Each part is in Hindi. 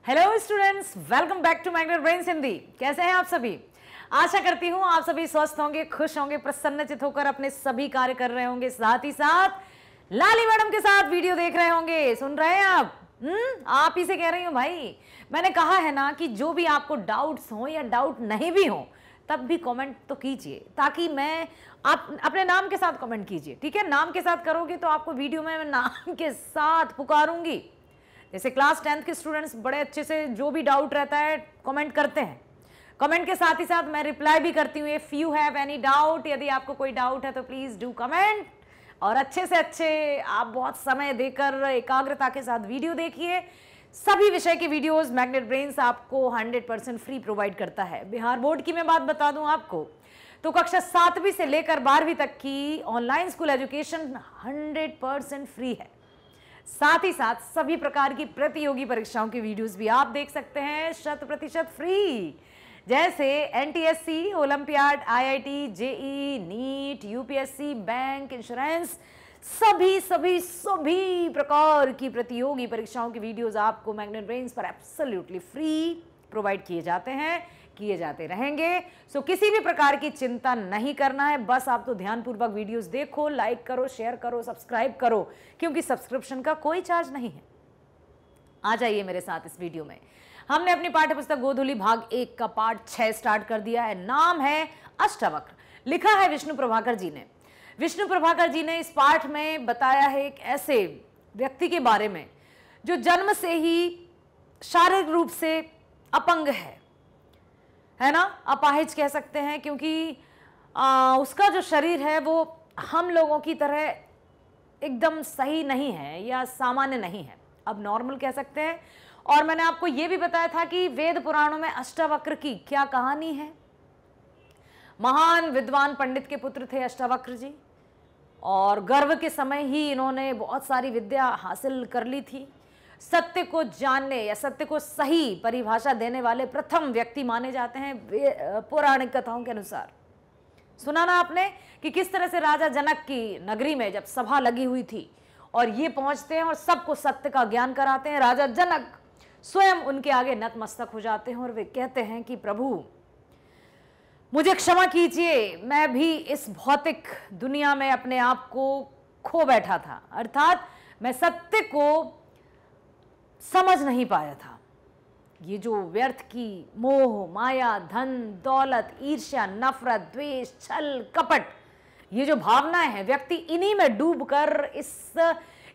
Hello students, welcome back to Magnet Brains Hindi. कैसे हैं आप सभी? आशा करती हूँ आप सभी स्वस्थ होंगे, खुश होंगे, प्रसन्नचित होकर अपने सभी कार्य कर रहे होंगे। साथ ही साथ लाली मैडम के साथ वीडियो देख रहे होंगे। सुन रहे हैं आप ही से कह रही हूँ भाई। मैंने कहा है ना कि जो भी आपको डाउट्स हो या डाउट नहीं भी हो तब भी कमेंट तो कीजिए, ताकि मैं आप अपने नाम के साथ कमेंट कीजिए। ठीक है, नाम के साथ करोगे तो आपको वीडियो में मैं नाम के साथ पुकारूंगी। जैसे क्लास 10th के स्टूडेंट्स बड़े अच्छे से जो भी डाउट रहता है कमेंट करते हैं, कमेंट के साथ ही साथ मैं रिप्लाई भी करती हूँ। If you have any doubt, यदि आपको कोई डाउट है तो प्लीज डू कमेंट, और अच्छे से अच्छे आप बहुत समय देकर एकाग्रता के साथ वीडियो देखिए। सभी विषय की वीडियोस मैग्नेट ब्रेन्स आपको 100% फ्री प्रोवाइड करता है। बिहार बोर्ड की मैं बात बता दूं आपको तो कक्षा 7वीं से लेकर 12वीं तक की ऑनलाइन स्कूल एजुकेशन 100% फ्री है। साथ ही साथ सभी प्रकार की प्रतियोगी परीक्षाओं की वीडियोस भी आप देख सकते हैं 100% फ्री, जैसे NTSC, olympiad, IIT, JE, NEET, UPSC, bank, insurance, सभी प्रकार की प्रतियोगी परीक्षाओं की वीडियोस आपको मैग्नेट ब्रेन्स पर एब्सोल्युटली फ्री प्रोवाइड किए जाते हैं, किए जाते रहेंगे। सो किसी भी प्रकार की चिंता नहीं करना है, बस आप तो ध्यानपूर्वक वीडियोस देखो, लाइक करो, शेयर करो, सब्सक्राइब करो, क्योंकि सब्सक्रिप्शन का कोई चार्ज नहीं है। आ जाइए मेरे साथ इस वीडियो में। हमने अपनी पाठ्यपुस्तक गोधूली भाग 1 का पाठ 6 स्टार्ट कर दिया है। नाम है अष्टावक्र, लिखा है विष्णु प्रभाकर जी ने। विष्णु प्रभाकर जी ने इस पाठ में बताया है एक ऐसे व्यक्ति के बारे में जो जन्म से ही शारीरिक रूप से अपंग है ना, अपाहिज कह सकते हैं, क्योंकि उसका जो शरीर है वो हम लोगों की तरह एकदम सही नहीं है या सामान्य नहीं है, अब नॉर्मल कह सकते हैं। और मैंने आपको ये भी बताया था कि वेद पुराणों में अष्टावक्र की क्या कहानी है। महान विद्वान पंडित के पुत्र थे अष्टावक्र जी, और गर्भ के समय ही इन्होंने बहुत सारी विद्या हासिल कर ली थी। सत्य को जानने या सत्य को सही परिभाषा देने वाले प्रथम व्यक्ति माने जाते हैं पौराणिक कथाओं के अनुसार। सुना ना आपने कि किस तरह से राजा जनक की नगरी में जब सभा लगी हुई थी और ये पहुंचते हैं और सबको सत्य का ज्ञान कराते हैं, राजा जनक स्वयं उनके आगे नतमस्तक हो जाते हैं और वे कहते हैं कि प्रभु मुझे क्षमा कीजिए, मैं भी इस भौतिक दुनिया में अपने आप को खो बैठा था, अर्थात मैं सत्य को समझ नहीं पाया था। ये जो व्यर्थ की मोह, माया, धन, दौलत, ईर्ष्या, नफरत, द्वेष, छल, कपट, ये जो भावनाएं हैं, व्यक्ति इन्हीं में डूबकर इस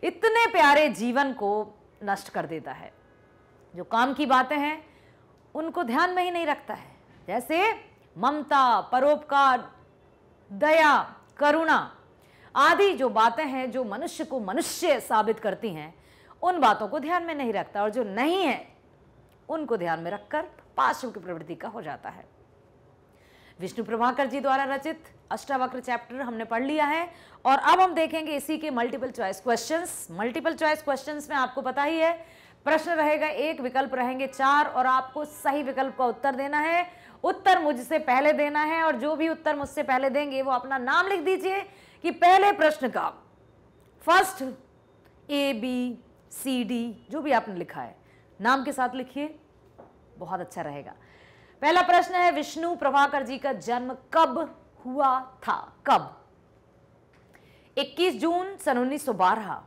इतने प्यारे जीवन को नष्ट कर देता है। जो काम की बातें हैं उनको ध्यान में ही नहीं रखता है, जैसे ममता, परोपकार, दया, करुणा आदि जो बातें हैं जो मनुष्य को मनुष्य साबित करती हैं, उन बातों को ध्यान में नहीं रखता, और जो नहीं है उनको ध्यान में रखकर पाशव की प्रवृत्ति का हो जाता है। विष्णु प्रभाकर जी द्वारा रचित अष्टावक्र चैप्टर हमने पढ़ लिया है, और अब हम देखेंगे इसी के multiple choice questions. Multiple choice questions में आपको पता ही है, प्रश्न रहेगा 1, विकल्प रहेंगे 4, और आपको सही विकल्प का उत्तर देना है। उत्तर मुझसे पहले देना है, और जो भी उत्तर मुझसे पहले देंगे वो अपना नाम लिख दीजिए कि पहले प्रश्न का फर्स्ट ABCD जो भी आपने लिखा है नाम के साथ लिखिए, बहुत अच्छा रहेगा। पहला प्रश्न है, विष्णु प्रभाकर जी का जन्म कब हुआ था? कब? 21 जून सन 1912,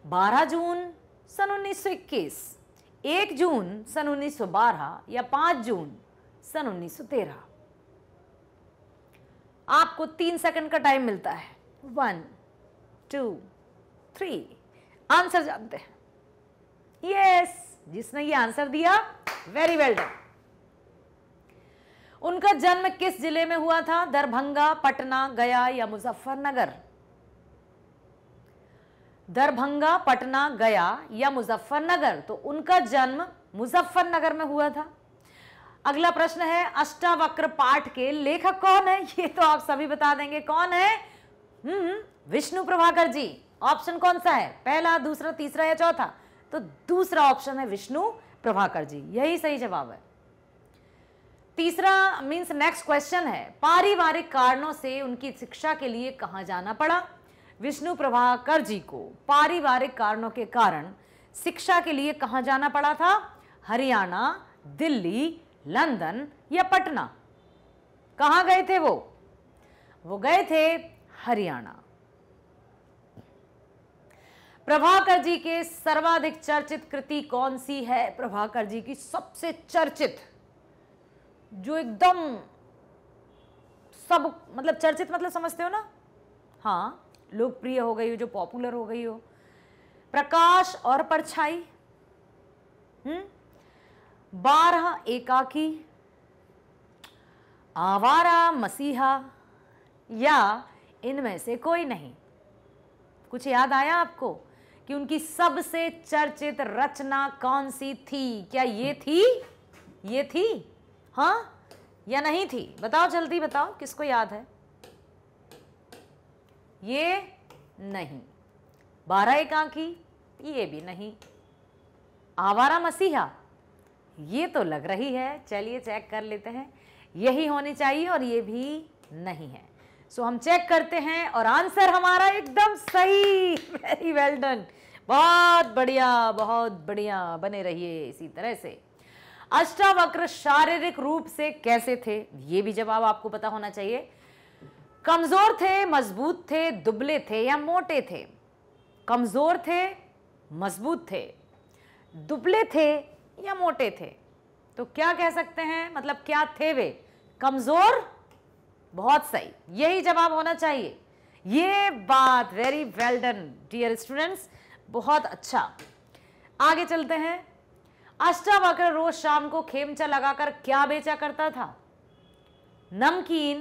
12 जून सन 1921, 1 जून सन 1912 या 5 जून सन 1913। आपको 3 सेकंड का टाइम मिलता है। 1 2 3, आंसर जानते हैं। यस, जिसने ये आंसर दिया वेरी वेल डन। उनका जन्म किस जिले में हुआ था? दरभंगा, पटना, गया या मुजफ्फरनगर? दरभंगा, पटना, गया या मुजफ्फरनगर? तो उनका जन्म मुजफ्फरनगर में हुआ था। अगला प्रश्न है, अष्टावक्र पाठ के लेखक कौन है? ये तो आप सभी बता देंगे कौन है। विष्णु प्रभाकर जी। ऑप्शन कौन सा है? पहला, दूसरा, तीसरा या चौथा? तो दूसरा ऑप्शन है विष्णु प्रभाकर जी, यही सही जवाब है। तीसरा मींस नेक्स्ट क्वेश्चन है, पारिवारिक कारणों से उनकी शिक्षा के लिए कहां जाना पड़ा? विष्णु प्रभाकर जी को पारिवारिक कारणों के कारण शिक्षा के लिए कहां जाना पड़ा था? हरियाणा, दिल्ली, लंदन या पटना? कहां गए थे वो गए थे हरियाणा। प्रभाकर जी के सर्वाधिक चर्चित कृति कौन सी है? प्रभाकर जी की सबसे चर्चित, जो एकदम सब मतलब चर्चित मतलब समझते हो ना, हाँ, लोकप्रिय हो गई हो, जो पॉपुलर हो गई हो। प्रकाश और परछाई, 12 एकाकी, आवारा मसीहा, या इनमें से कोई नहीं? कुछ याद आया आपको कि उनकी सबसे चर्चित रचना कौन सी थी? क्या ये थी हाँ या नहीं थी? बताओ जल्दी बताओ, किसको याद है? ये नहीं। 12 एकाकी, ये भी नहीं। आवारा मसीहा, ये तो लग रही है, चलिए चेक कर लेते हैं, यही होनी चाहिए, और ये भी नहीं है। सो हम चेक करते हैं और आंसर हमारा एकदम सही। वेरी वेल डन, बहुत बढ़िया, बने रहिए इसी तरह से। अष्टावक्र शारीरिक रूप से कैसे थे? ये भी जवाब आपको पता होना चाहिए। कमजोर थे, मजबूत थे, दुबले थे या मोटे थे? कमजोर थे, मजबूत थे, दुबले थे या मोटे थे? तो क्या कह सकते हैं, मतलब क्या थे वे? कमजोर, बहुत सही, यही जवाब होना चाहिए। ये बात, very well done dear students, बहुत अच्छा। आगे चलते हैं। अष्टावक्र रोज शाम को खेमचा लगाकर क्या बेचा करता था? नमकीन,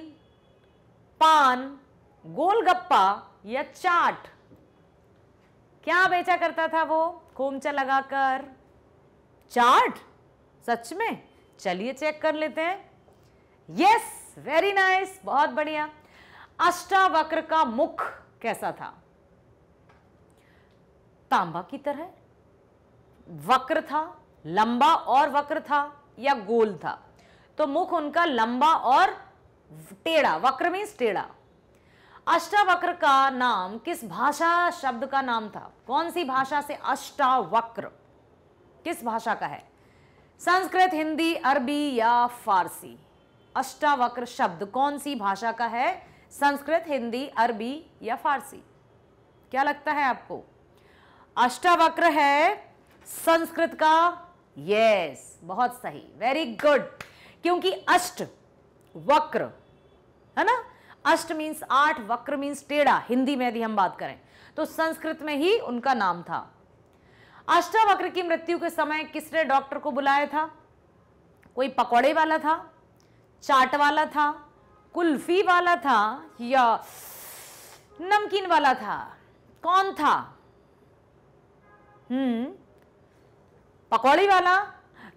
पान, गोलगप्पा या चाट? क्या बेचा करता था वो खोमचा लगाकर? चाट? सच में? चलिए चेक कर लेते हैं। यस, वेरी नाइस, बहुत बढ़िया। अष्टावक्र का मुख कैसा था? तांबा की तरह, वक्र था, लंबा और वक्र था, या गोल था? तो मुख उनका लंबा और टेढ़ा, वक्र मीन्स टेढ़ा। अष्टावक्र का नाम किस भाषा शब्द का नाम था? कौन सी भाषा से अष्टावक्र, किस भाषा का है? संस्कृत, हिंदी, अरबी या फारसी? अष्टावक्र शब्द कौन सी भाषा का है? संस्कृत, हिंदी, अरबी या फारसी? क्या लगता है आपको? अष्टावक्र है संस्कृत का। यस, बहुत सही, वेरी गुड, क्योंकि अष्ट वक्र है ना, अष्ट मीन्स 8, वक्र मीन्स टेढ़ा, हिंदी में यदि हम बात करें तो संस्कृत में ही उनका नाम था। अष्टावक्र की मृत्यु के समय किसने डॉक्टर को बुलाया था? कोई पकौड़े वाला था, चाट वाला था, कुल्फी वाला था या नमकीन वाला था? कौन था? पकौड़ी वाला?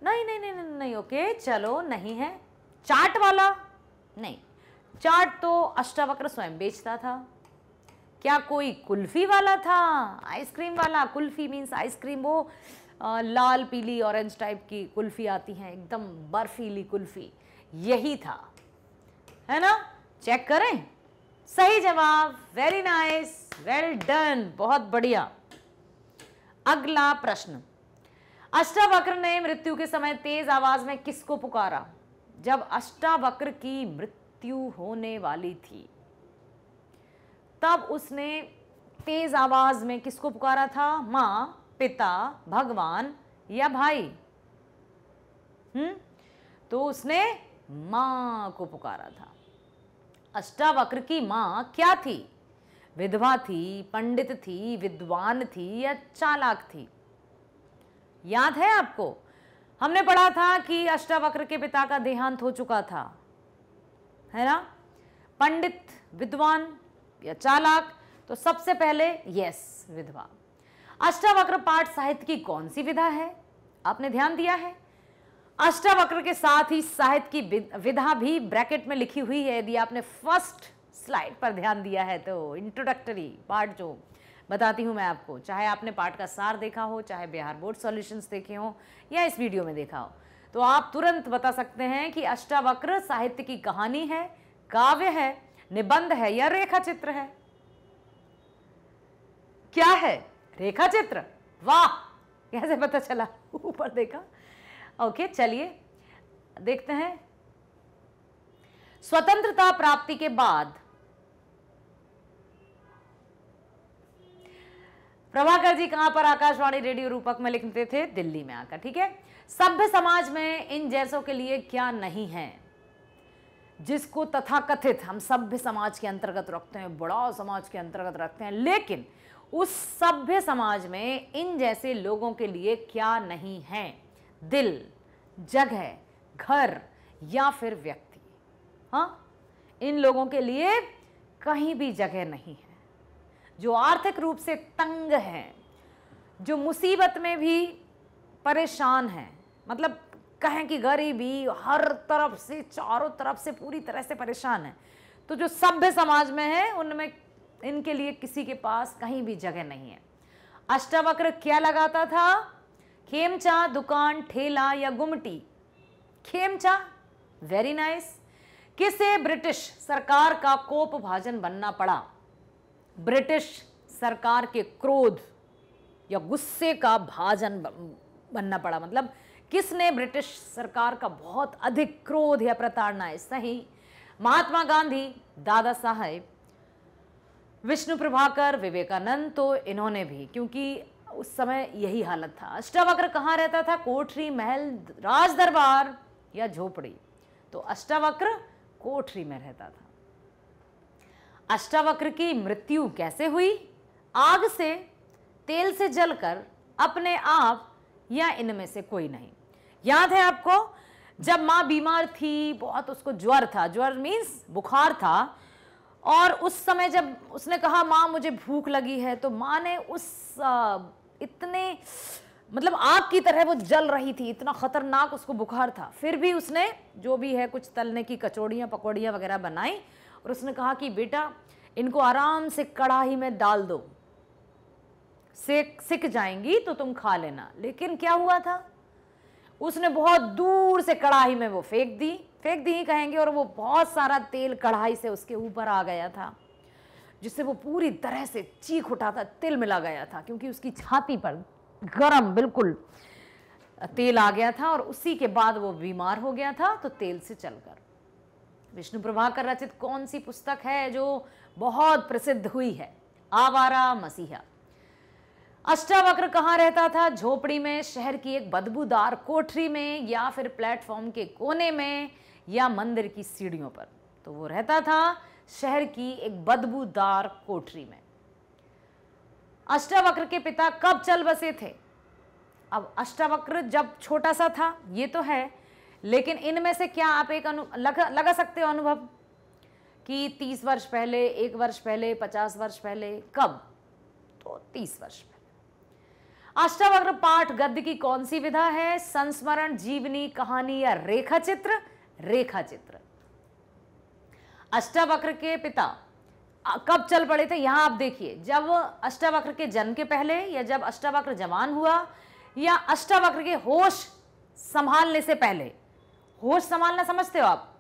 नहीं नहीं नहीं नहीं, नहीं, ओके चलो, नहीं है। चाट वाला? नहीं, चाट तो अष्टावक्र स्वयं बेचता था। क्या कोई कुल्फी वाला था, आइसक्रीम वाला? कुल्फी मीन्स आइसक्रीम, वो लाल पीली ऑरेंज टाइप की कुल्फी आती हैं, एकदम बर्फीली कुल्फी, यही था, है ना? चेक करें, सही जवाब, वेरी नाइस, वेल डन, बहुत बढ़िया। अगला प्रश्न, अष्टावक्र ने मृत्यु के समय तेज आवाज में किसको पुकारा? जब अष्टावक्र की मृत्यु होने वाली थी तब उसने तेज आवाज में किसको पुकारा था? माँ, पिता, भगवान या भाई? तो उसने माँ को पुकारा था। अष्टावक्र की माँ क्या थी? विधवा थी, पंडित थी, विद्वान थी या चालाक थी? याद है आपको? हमने पढ़ा था कि अष्टावक्र के पिता का देहांत हो चुका था, है ना? पंडित, विद्वान या चालाक? तो सबसे पहले यस, विधवा। अष्टावक्र पाठ साहित्य की कौन सी विधा है? आपने ध्यान दिया है? अष्टावक्र के साथ ही साहित्य की विधा भी ब्रैकेट में लिखी हुई है। यदि आपने फर्स्ट स्लाइड पर ध्यान दिया है तो इंट्रोडक्टरी पार्ट जो बताती हूं मैं आपको, चाहे आपने पाठ का सार देखा हो, चाहे बिहार बोर्ड सॉल्यूशंस देखे हो या इस वीडियो में देखा हो, तो आप तुरंत बता सकते हैं कि अष्टावक्र साहित्य की कहानी है, काव्य है, निबंध है या रेखा चित्र है? क्या है? रेखा चित्र। वाह, कैसे पता चला? ऊपर देखा। ओके, चलिए देखते हैं। स्वतंत्रता प्राप्ति के बाद प्रभाकर जी कहां पर आकाशवाणी रेडियो रूपक में लिखते थे? दिल्ली में आकर। ठीक है। सभ्य समाज में इन जैसों के लिए क्या नहीं है, जिसको तथाकथित हम सभ्य समाज के अंतर्गत रखते हैं, बड़ा समाज के अंतर्गत रखते हैं, लेकिन उस सभ्य समाज में इन जैसे लोगों के लिए क्या नहीं है? दिल, जगह, घर या फिर व्यक्ति। हाँ, इन लोगों के लिए कहीं भी जगह नहीं है। जो आर्थिक रूप से तंग हैं, जो मुसीबत में भी परेशान हैं, मतलब कहें कि गरीबी हर तरफ से, चारों तरफ से पूरी तरह से परेशान है, तो जो सभ्य समाज में है उनमें इनके लिए किसी के पास कहीं भी जगह नहीं है। अष्टावक्र क्या लगाता था? खेमचा, दुकान, ठेला या गुमटी? खेमचा, वेरी नाइस। किसे ब्रिटिश सरकार का कोप भाजन बनना पड़ा? ब्रिटिश सरकार के क्रोध या गुस्से का भाजन बनना पड़ा, मतलब किसने ब्रिटिश सरकार का बहुत अधिक क्रोध या प्रताड़ना है? सही, महात्मा गांधी, दादा साहेब, विष्णु प्रभाकर, विवेकानंद, तो इन्होंने भी, क्योंकि उस समय यही हालत था। अष्टावक्र कहाँ रहता था? कोठरी, महल, राज दरबार या झोपड़ी? तो अष्टावक्र कोठरी में रहता था। अष्टावक्र की मृत्यु कैसे हुई? आग से, तेल से जलकर, अपने आप, या इनमें से कोई नहीं। याद है आपको, जब माँ बीमार थी, बहुत उसको ज्वर था, ज्वर मीन्स बुखार था, और उस समय जब उसने कहा माँ मुझे भूख लगी है, तो माँ ने उस इतने, मतलब आग की तरह वो जल रही थी, इतना खतरनाक उसको बुखार था, फिर भी उसने जो भी है कुछ तलने की कचौड़ियाँ पकौड़ियाँ वगैरह बनाई, और उसने कहा कि बेटा इनको आराम से कढ़ाई में डाल दो, सिक जाएंगी तो तुम खा लेना। लेकिन क्या हुआ था? उसने बहुत दूर से कढ़ाई में वो फेंक दी ही कहेंगे, और वो बहुत सारा तेल कढ़ाई से उसके ऊपर आ गया था, जिससे वो पूरी तरह से चीख उठा था, तिल मिला गया था, क्योंकि उसकी छाती पर गरम बिल्कुल तेल आ गया था, और उसी के बाद वो बीमार हो गया था, तो तेल से चलकर। विष्णु प्रभाकर रचित कौन सी पुस्तक है जो बहुत प्रसिद्ध हुई है? आवारा मसीहा। अष्टावक्र कहाँ रहता था? झोपड़ी में, शहर की एक बदबूदार कोठरी में, या फिर प्लेटफॉर्म के कोने में, या मंदिर की सीढ़ियों पर? तो वो रहता था शहर की एक बदबूदार कोठरी में। अष्टावक्र के पिता कब चल बसे थे? अब अष्टावक्र जब छोटा सा था ये तो है, लेकिन इनमें से क्या आप एक लगा सकते हो अनुभव कि 30 वर्ष पहले, 1 वर्ष पहले, 50 वर्ष पहले, कब? तो 30 वर्ष पहले। अष्टावक्र पाठ गद्य की कौन सी विधा है? संस्मरण, जीवनी, कहानी या रेखा चित्र? रेखा चित्र। अष्टावक्र के पिता कब चल पड़े थे? यहां आप देखिए, जब अष्टावक्र के जन्म के पहले, या जब अष्टावक्र जवान हुआ, या अष्टावक्र के होश संभालने से पहले। होश संभालना समझते हो आप?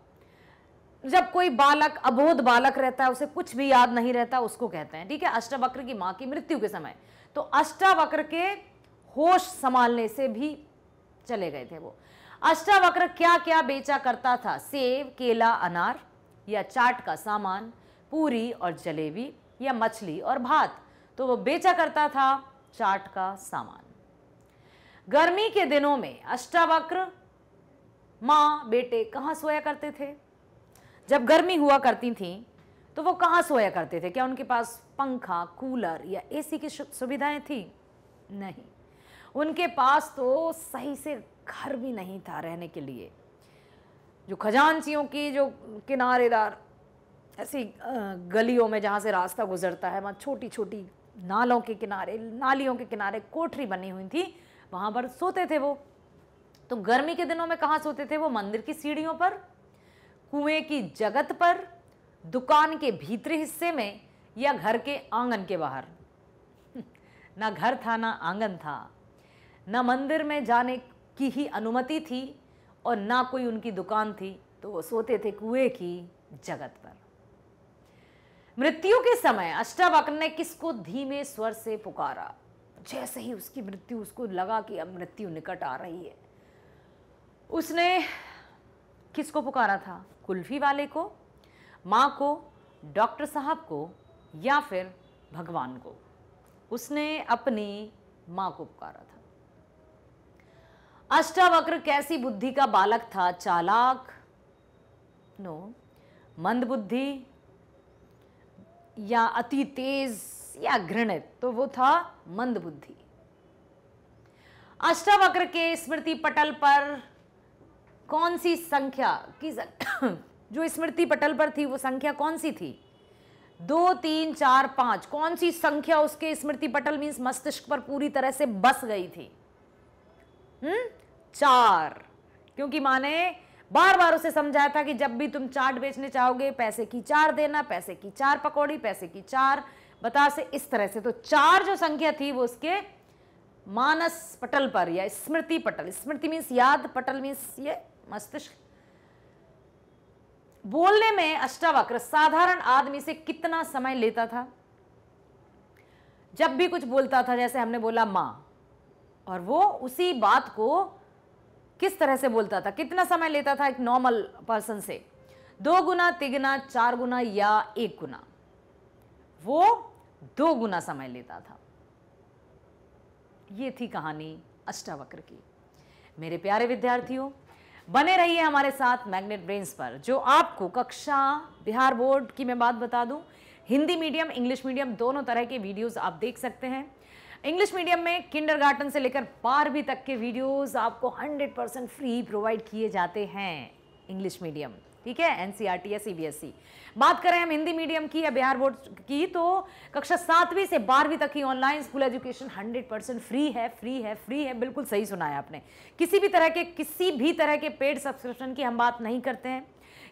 जब कोई बालक, अबोध बालक रहता है, उसे कुछ भी याद नहीं रहता, उसको कहते हैं। ठीक है। अष्टावक्र की मां की मृत्यु के समय, तो अष्टावक्र के होश संभालने से भी चले गए थे वो। अष्टावक्र क्या क्या बेचा करता था? सेब, केला, अनार, या चाट का सामान, पूरी और जलेबी, या मछली और भात? तो वो बेचा करता था चाट का सामान। गर्मी के दिनों में अष्टावक्र माँ बेटे कहाँ सोया करते थे? जब गर्मी हुआ करती थी तो वो कहाँ सोया करते थे? क्या उनके पास पंखा, कूलर या एसी की सुविधाएं थी? नहीं, उनके पास तो सही से घर भी नहीं था रहने के लिए। जो खजांचियों की जो किनारेदार ऐसी गलियों में जहाँ से रास्ता गुजरता है, वहाँ छोटी छोटी नालों के किनारे, नालियों के किनारे कोठरी बनी हुई थी, वहाँ पर सोते थे वो। तो गर्मी के दिनों में कहाँ सोते थे वो? मंदिर की सीढ़ियों पर, कुएं की जगत पर, दुकान के भीतरी हिस्से में, या घर के आंगन के बाहर? ना घर था, ना आंगन था, ना मंदिर में जाने की ही अनुमति थी, और ना कोई उनकी दुकान थी, तो वो सोते थे कुएं की जगत पर। मृत्यु के समय अष्टावक्र ने किसको धीमे स्वर से पुकारा? जैसे ही उसकी मृत्यु, उसको लगा कि अब मृत्यु निकट आ रही है, उसने किसको पुकारा था? कुल्फी वाले को, माँ को, डॉक्टर साहब को, या फिर भगवान को? उसने अपनी माँ को पुकारा था। अष्टावक्र कैसी बुद्धि का बालक था? चालाक, नो, मंद बुद्धि, या अति तेज, या घृणित? तो वो था मंद बुद्धि। अष्टावक्र के स्मृति पटल पर कौन सी संख्या की जो स्मृति पटल पर थी वो संख्या कौन सी थी? 2, 3, 4, 5, कौन सी संख्या उसके स्मृति पटल मींस मस्तिष्क पर पूरी तरह से बस गई थी? 4, क्योंकि माँ ने बार बार उसे समझाया था कि जब भी तुम चाट बेचने चाहोगे पैसे की 4 देना, पैसे की 4 पकौड़ी, पैसे की 4 बतासे, इस तरह से। तो 4 जो संख्या थी वो उसके मानस पटल पर या स्मृति पटल, स्मृति मीन्स याद, पटल मीन्स ये मस्तिष्क। बोलने में अष्टावक्र साधारण आदमी से कितना समय लेता था? जब भी कुछ बोलता था, जैसे हमने बोला मां, और वो उसी बात को किस तरह से बोलता था, कितना समय लेता था एक नॉर्मल पर्सन से? 2 गुना, 3 गुना, 4 गुना या 1 गुना? वो 2 गुना समय लेता था। ये थी कहानी अष्टावक्र की। मेरे प्यारे विद्यार्थियों, बने रहिए हमारे साथ मैग्नेट ब्रेन्स पर, जो आपको कक्षा बिहार बोर्ड की मैं बात बता दूं, हिंदी मीडियम, इंग्लिश मीडियम, दोनों तरह के वीडियोस आप देख सकते हैं। इंग्लिश मीडियम में किंडरगार्टन से लेकर 12वीं तक के वीडियोस आपको 100% फ्री प्रोवाइड किए जाते हैं। इंग्लिश मीडियम, ठीक है, एनसीईआरटी या सीबीएसई। बात करें हम हिंदी मीडियम की या बिहार बोर्ड की, तो कक्षा 7वीं से 12वीं तक की ऑनलाइन स्कूल एजुकेशन 100% फ्री है, फ्री है, फ्री है। बिल्कुल सही सुना है आपने। किसी भी तरह के पेड सब्सक्रिप्शन की हम बात नहीं करते हैं,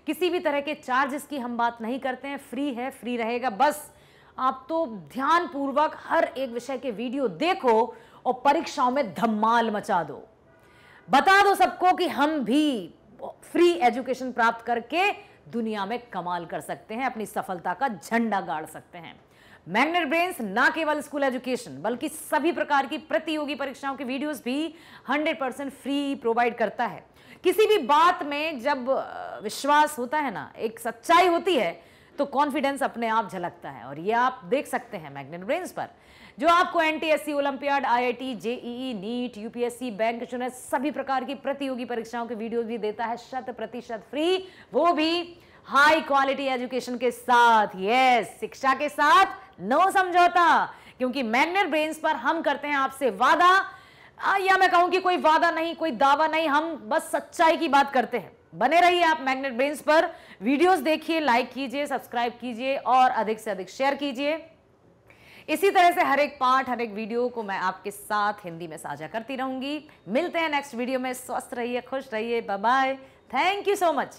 किसी भी तरह के चार्जेस की हम बात नहीं करते हैं। फ्री है, फ्री रहेगा। बस आप तो ध्यान पूर्वक हर एक विषय के वीडियो देखो और परीक्षाओं में धमाल मचा दो। बता दो सबको कि हम भी फ्री एजुकेशन प्राप्त करके दुनिया में कमाल कर सकते हैं, अपनी सफलता का झंडा गाड़ सकते हैं। मैग्नेट ब्रेन्स ना केवल स्कूल एजुकेशन बल्कि सभी प्रकार की प्रतियोगी परीक्षाओं के वीडियोस भी 100% फ्री प्रोवाइड करता है। किसी भी बात में जब विश्वास होता है ना, एक सच्चाई होती है, तो कॉन्फिडेंस अपने आप झलकता है। और ये आप देख सकते हैं मैग्नेट ब्रेन्स पर, जो आपको NTSC, olympiad, IIT, JEE, NEET, UPSC, bank चुने सभी प्रकार की प्रतियोगी परीक्षाओं के वीडियोस भी देता है 100% फ्री, वो भी हाई क्वालिटी एजुकेशन के साथ। यस, शिक्षा के साथ नो समझौता, क्योंकि मैग्नेट ब्रेन्स पर हम करते हैं आपसे वादा, या मैं कहूं कि कोई वादा नहीं, कोई दावा नहीं, हम बस सच्चाई की बात करते हैं। बने रहिए आप मैग्नेट ब्रेन्स पर, वीडियोस देखिए, लाइक कीजिए, सब्सक्राइब कीजिए और अधिक से अधिक शेयर कीजिए। इसी तरह से हर एक पार्ट, हर एक वीडियो को मैं आपके साथ हिंदी में साझा करती रहूंगी। मिलते हैं नेक्स्ट वीडियो में। स्वस्थ रहिए, खुश रहिए, bye bye, thank you so much.